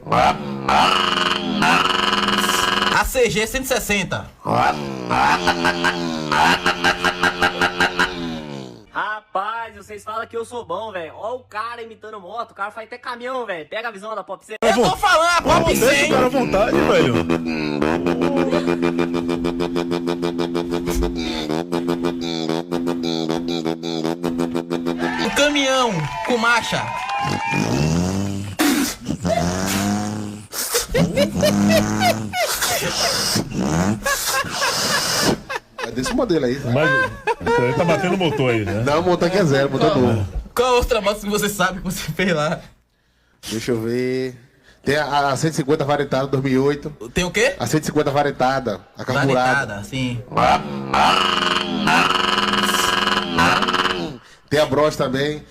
A CG 160. Rapaz, vocês falam que eu sou bom, velho. Ó o cara imitando moto, o cara faz até caminhão, velho. Pega a visão da Pop 100. Eu tô falando, a Pop 100. Deixa o cara à vontade, velho. Um caminhão com marcha. É desse modelo aí. Mas ele tá batendo o motor aí, né? Não, o motor aqui é zero, motor novo. Qual outra moto que você sabe que você fez lá? Deixa eu ver. Tem a 150 varetada 2008. Tem o quê? A 150 varetada, a carburada. Varetada, sim. Tem a Bros também.